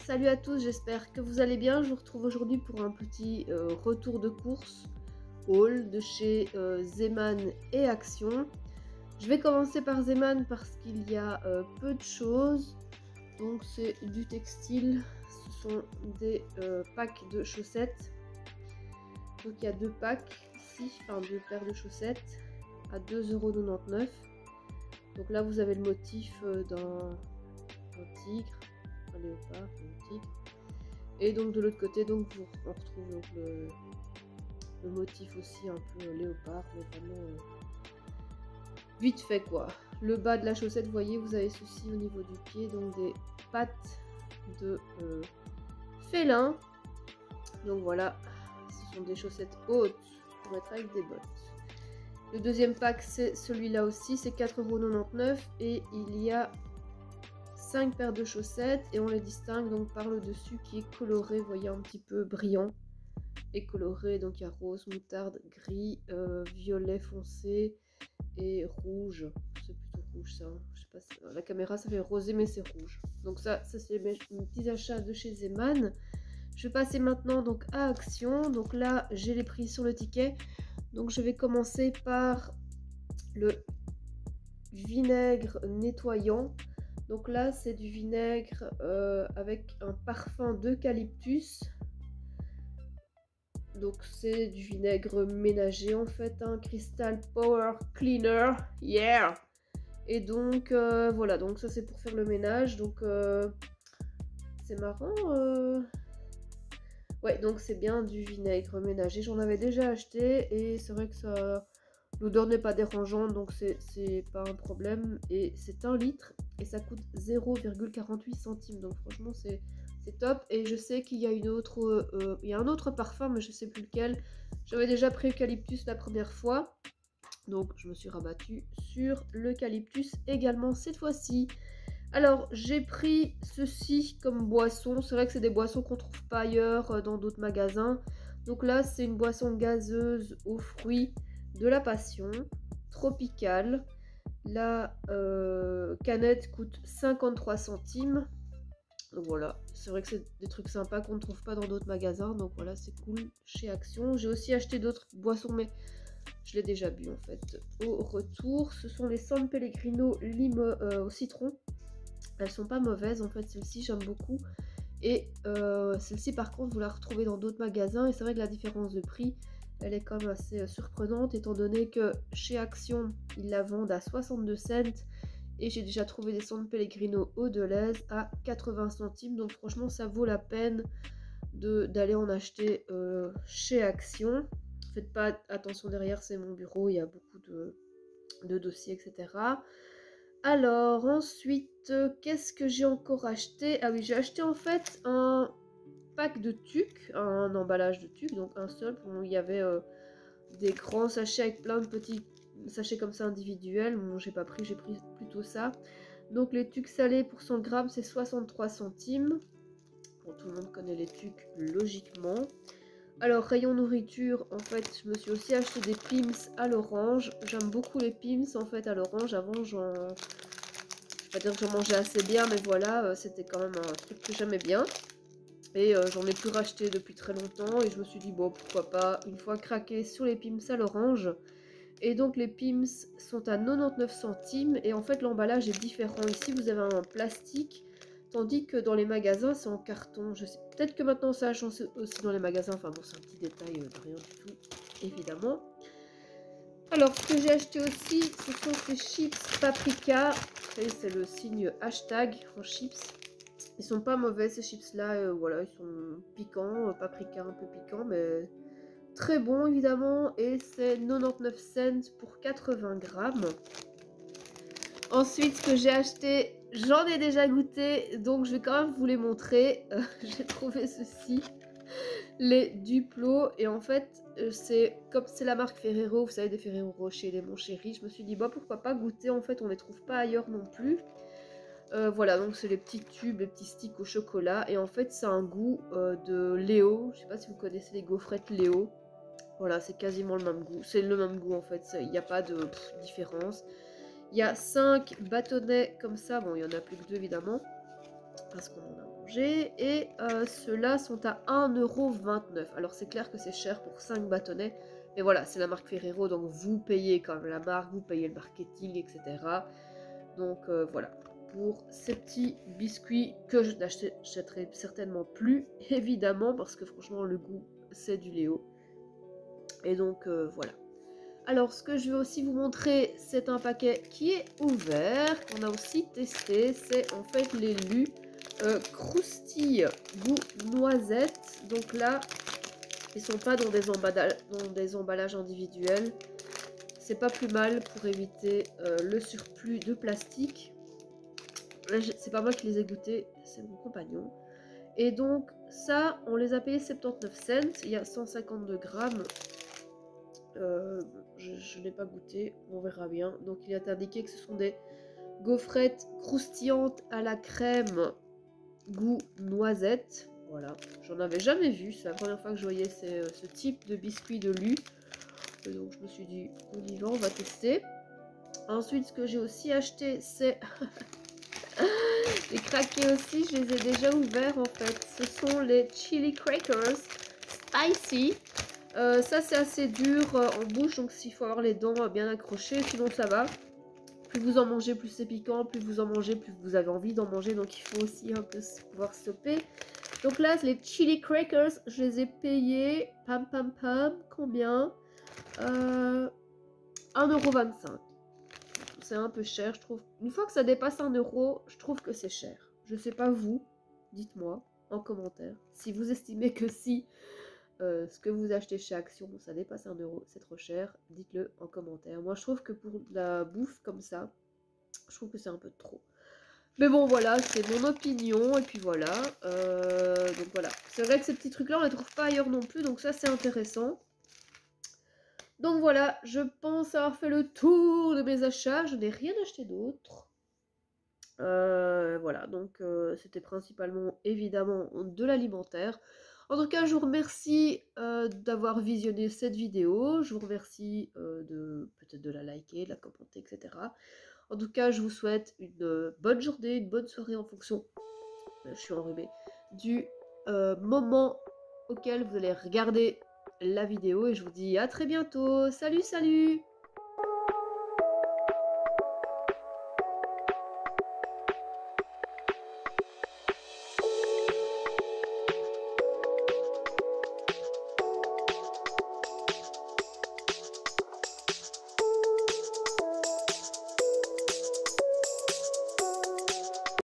Salut à tous, j'espère que vous allez bien. Je vous retrouve aujourd'hui pour un petit retour de course haul de chez Zeman et Action. Je vais commencer par Zeman parce qu'il y a peu de choses. Donc c'est du textile, ce sont des packs de chaussettes. Donc il y a deux packs ici, enfin deux paires de chaussettes à 2,99 €. Donc là vous avez le motif d'un tigre, un léopard, un tigre. Et donc de l'autre côté, donc on retrouve donc le motif aussi un peu léopard, mais vraiment vite fait quoi. Le bas de la chaussette, vous voyez, vous avez ceci au niveau du pied, donc des pattes de félin. Donc voilà, ce sont des chaussettes hautes pour mettre avec des bottes. Le deuxième pack, c'est celui-là aussi, c'est 4,99 € et il y a 5 paires de chaussettes et on les distingue donc par le dessus qui est coloré, vous voyez, un petit peu brillant et coloré. Donc il y a rose, moutarde, gris, violet foncé et rouge. C'est plutôt rouge ça, hein. Je sais pas si la caméra ça fait rosé mais c'est rouge. Donc ça c'est mes petits achats de chez Zeman. Je vais passer maintenant donc à Action. Donc là j'ai les prix sur le ticket. Donc je vais commencer par le vinaigre nettoyant. Donc là c'est du vinaigre avec un parfum d'eucalyptus. Donc c'est du vinaigre ménager en fait, un Crystal Power Cleaner, yeah. Et donc voilà, donc ça c'est pour faire le ménage. Donc c'est marrant. Ouais, donc c'est bien du vinaigre ménager. J'en avais déjà acheté et c'est vrai que ça, l'odeur n'est pas dérangeante, donc c'est pas un problème. Et c'est 1 litre et ça coûte 0,48 centimes. Donc franchement c'est top. Et je sais qu'il y a une autre, il y a un autre parfum, mais je sais plus lequel. J'avais déjà pris Eucalyptus la première fois. Donc je me suis rabattue sur l'eucalyptus également cette fois-ci. Alors j'ai pris ceci comme boisson. C'est vrai que c'est des boissons qu'on trouve pas ailleurs dans d'autres magasins. Donc là c'est une boisson gazeuse aux fruits de la passion, tropicale. La canette coûte 53 centimes. Donc voilà, c'est vrai que c'est des trucs sympas qu'on ne trouve pas dans d'autres magasins. Donc voilà, c'est cool chez Action. J'ai aussi acheté d'autres boissons, mais je l'ai déjà bu en fait. Au retour, ce sont les San Pellegrino au citron. Elles sont pas mauvaises en fait, celle-ci j'aime beaucoup. Et celle-ci par contre vous la retrouvez dans d'autres magasins. Et c'est vrai que la différence de prix, elle est quand même assez surprenante étant donné que chez Action, ils la vendent à 62 cents. Et j'ai déjà trouvé des San Pellegrino au Deleuze à 80 centimes. Donc franchement ça vaut la peine d'aller en acheter chez Action. Faites pas attention derrière, c'est mon bureau, il y a beaucoup de dossiers, etc. Alors ensuite, qu'est-ce que j'ai encore acheté? Ah oui, j'ai acheté en fait un pack de tucs, un emballage de tucs, donc un seul. Bon, il y avait des grands sachets avec plein de petits sachets comme ça individuels. Bon, j'ai pas pris, j'ai pris plutôt ça. Donc les tucs salés pour 100 grammes, c'est 63 centimes. Bon, tout le monde connaît les tucs logiquement. Alors, rayon nourriture, en fait, je me suis aussi acheté des Pim's à l'orange. J'aime beaucoup les Pim's, en fait, à l'orange. Avant, je vais pas dire que j'en mangeais assez bien, mais voilà, c'était quand même un truc que j'aimais bien. Et j'en ai plus racheté depuis très longtemps. Et je me suis dit, bon, pourquoi pas, une fois craqué sur les Pim's à l'orange. Et donc, les Pim's sont à 99 centimes. Et en fait, l'emballage est différent. Ici, vous avez un plastique. Tandis que dans les magasins, c'est en carton. Je sais peut-être que maintenant ça a changé aussi dans les magasins. Enfin bon, c'est un petit détail de rien du tout, évidemment. Alors, ce que j'ai acheté aussi, ce sont ces chips paprika. Et c'est le signe hashtag en chips. Ils sont pas mauvais ces chips-là. Voilà, ils sont piquants, paprika un peu piquant, mais très bon évidemment. Et c'est 99 cents pour 80 grammes. Ensuite, ce que j'ai acheté, j'en ai déjà goûté, donc je vais quand même vous les montrer. J'ai trouvé ceci, les Duplo, et en fait, c'est comme c'est la marque Ferrero, vous savez, des Ferrero Rocher, les Mon Chéri. Je me suis dit, bah pourquoi pas goûter, en fait, on les trouve pas ailleurs non plus. Voilà, donc c'est les petits tubes, les petits sticks au chocolat, et en fait, c'est un goût de Léo. Je sais pas si vous connaissez les gaufrettes Léo. Voilà, c'est quasiment le même goût. C'est le même goût en fait, il n'y a pas de différence. Il y a 5 bâtonnets comme ça, bon il y en a plus que 2 évidemment, parce qu'on en a manger. Et ceux-là sont à 1,29 €. Alors c'est clair que c'est cher pour 5 bâtonnets. Mais voilà, c'est la marque Ferrero, donc vous payez quand même la marque, vous payez le marketing, etc. Donc voilà, pour ces petits biscuits que je n'achèterai certainement plus, évidemment, parce que franchement le goût c'est du Léo. Et donc voilà. Alors ce que je vais aussi vous montrer, c'est un paquet qui est ouvert, qu'on a aussi testé, c'est en fait les Lu croustille goût noisette. Donc là, ils sont pas dans des emballages individuels. C'est pas plus mal pour éviter le surplus de plastique. C'est pas moi qui les ai goûtés, c'est mon compagnon. Et donc ça, on les a payés 79 cents. Il y a 152 grammes. Je n'ai pas goûté, on verra bien. Donc il est indiqué que ce sont des gaufrettes croustillantes à la crème goût noisette. Voilà, j'en avais jamais vu, c'est la première fois que je voyais ce type de biscuit de Lu. Et donc je me suis dit, on y va, on va tester. Ensuite, ce que j'ai aussi acheté, c'est... les craqués aussi, je les ai déjà ouverts en fait. Ce sont les Chili Crackers Spicy. Ça c'est assez dur en bouche, donc s'il faut avoir les dents bien accrochées, sinon ça va. Plus vous en mangez, plus c'est piquant, plus vous en mangez, plus vous avez envie d'en manger, donc il faut aussi un peu pouvoir stopper. Donc là, les Chili Crackers, je les ai payés, pam pam pam, combien 1,25 €. C'est un peu cher, je trouve. Une fois que ça dépasse 1 €, je trouve que c'est cher. Je sais pas vous, dites-moi en commentaire. Si vous estimez que si ce que vous achetez chez Action, ça dépasse 1 €, c'est trop cher, dites-le en commentaire. Moi, je trouve que pour de la bouffe comme ça, je trouve que c'est un peu trop. Mais bon, voilà, c'est mon opinion, et puis voilà. Donc voilà. C'est vrai que ces petits trucs-là, on les trouve pas ailleurs non plus, donc ça, c'est intéressant. Donc voilà, je pense avoir fait le tour de mes achats. Je n'ai rien acheté d'autre. Voilà, donc c'était principalement, évidemment, de l'alimentaire. En tout cas, je vous remercie d'avoir visionné cette vidéo. Je vous remercie peut-être de la liker, de la commenter, etc. En tout cas, je vous souhaite une bonne journée, une bonne soirée en fonction, je suis enrhumée, du moment auquel vous allez regarder la vidéo. Et je vous dis à très bientôt. Salut, salut!